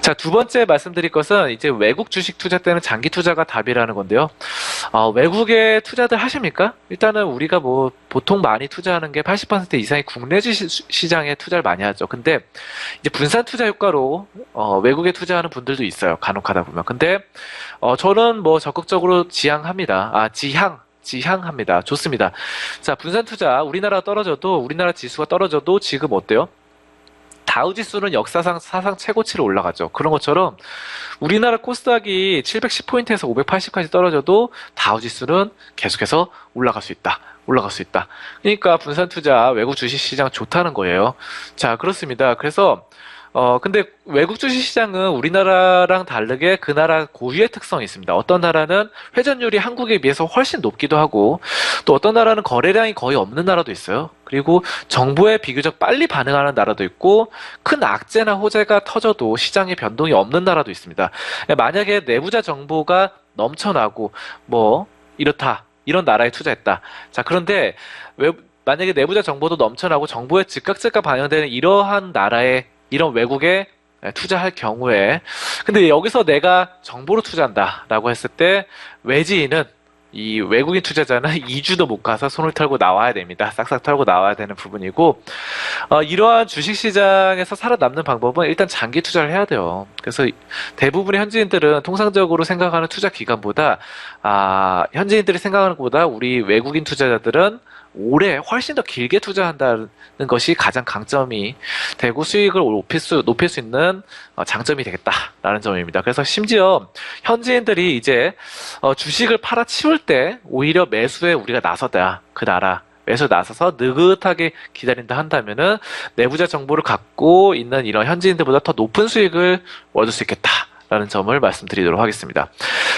자, 두 번째 말씀드릴 것은 이제 외국 주식 투자 때는 장기 투자가 답이라는 건데요. 외국에 투자들 하십니까? 일단은 우리가 뭐 보통 많이 투자하는 게 80% 이상이 국내 시장에 투자를 많이 하죠. 근데 이제 분산 투자 효과로 외국에 투자하는 분들도 있어요. 간혹 하다 보면. 근데 저는 뭐 적극적으로 지향합니다. 지향합니다. 좋습니다. 자, 분산 투자 우리나라 지수가 떨어져도 지금 어때요? 다우 지수는 역사상 사상 최고치로 올라가죠. 그런 것처럼 우리나라 코스닥이 710포인트에서 580까지 떨어져도 다우 지수는 계속해서 올라갈 수 있다. 올라갈 수 있다. 그러니까 분산 투자 외국 주식 시장 좋다는 거예요. 자, 그렇습니다. 그래서 근데 외국 주식 시장은 우리나라랑 다르게 그 나라 고유의 특성이 있습니다. 어떤 나라는 회전율이 한국에 비해서 훨씬 높기도 하고, 또 어떤 나라는 거래량이 거의 없는 나라도 있어요. 그리고 정부에 비교적 빨리 반응하는 나라도 있고, 큰 악재나 호재가 터져도 시장에 변동이 없는 나라도 있습니다. 만약에 내부자 정보가 넘쳐나고, 뭐, 이렇다. 이런 나라에 투자했다. 자, 그런데 만약에 내부자 정보도 넘쳐나고 정보에 즉각 반영되는 이러한 나라에 이런 외국에 투자할 경우에 근데 여기서 내가 정보로 투자한다라고 했을 때 외지인은 이 외국인 투자자는 2주도 못 가서 손을 털고 나와야 됩니다. 싹싹 털고 나와야 되는 부분이고 이러한 주식시장에서 살아남는 방법은 일단 장기 투자를 해야 돼요. 그래서 대부분의 현지인들은 통상적으로 생각하는 투자 기간보다 현지인들이 생각하는 것보다 우리 외국인 투자자들은 오래 훨씬 더 길게 투자한다는 것이 가장 강점이 되고 수익을 높일 수 있는 장점이 되겠다라는 점입니다. 그래서 심지어 현지인들이 이제 주식을 팔아치울 때 오히려 매수에 우리가 나서다 그 나라 매수 나서서 느긋하게 기다린다 한다면은 내부자 정보를 갖고 있는 이런 현지인들보다 더 높은 수익을 얻을 수 있겠다. 라는 점을 말씀드리도록 하겠습니다.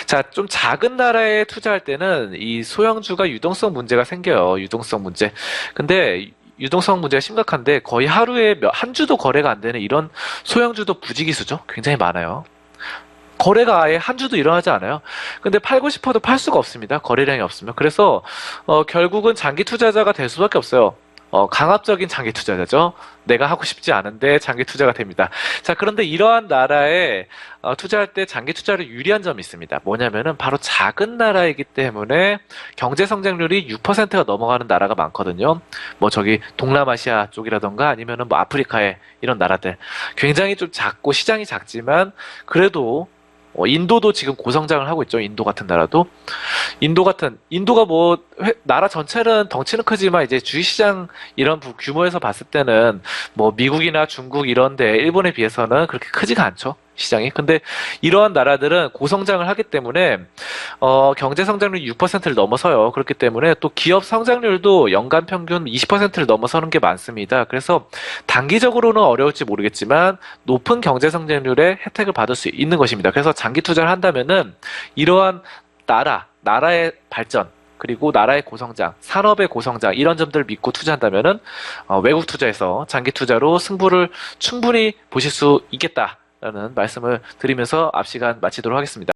자, 좀 작은 나라에 투자할 때는 이 소형주가 유동성 문제가 생겨요. 유동성 문제. 근데 유동성 문제가 심각한데 거의 하루에 한 주도 거래가 안 되는 이런 소형주도 부지기수죠. 굉장히 많아요. 거래가 아예 한 주도 일어나지 않아요. 근데 팔고 싶어도 팔 수가 없습니다. 거래량이 없으면. 그래서 결국은 장기 투자자가 될 수밖에 없어요. 강압적인 장기 투자자죠. 내가 하고 싶지 않은데 장기 투자가 됩니다. 자, 그런데 이러한 나라에 투자할 때 장기 투자를 유리한 점이 있습니다. 뭐냐면은 바로 작은 나라이기 때문에 경제 성장률이 6%가 넘어가는 나라가 많거든요. 뭐 저기 동남아시아 쪽이라던가 아니면은 뭐 아프리카의 이런 나라들 굉장히 좀 작고 시장이 작지만 그래도 인도도 지금 고성장을 하고 있죠. 인도 같은 나라도. 인도가 뭐, 나라 전체는 덩치는 크지만 이제 주식시장 이런 규모에서 봤을 때는 뭐 미국이나 중국 이런데 일본에 비해서는 그렇게 크지가 않죠. 시장이. 근데 이러한 나라들은 고성장을 하기 때문에 경제 성장률이 6%를 넘어서요. 그렇기 때문에 또 기업 성장률도 연간 평균 20%를 넘어서는 게 많습니다. 그래서 단기적으로는 어려울지 모르겠지만 높은 경제 성장률의 혜택을 받을 수 있는 것입니다. 그래서 장기 투자를 한다면은 이러한 나라의 발전 그리고 나라의 고성장, 산업의 고성장 이런 점들을 믿고 투자한다면은 외국 투자에서 장기 투자로 승부를 충분히 보실 수 있겠다라는 말씀을 드리면서 앞 시간 마치도록 하겠습니다.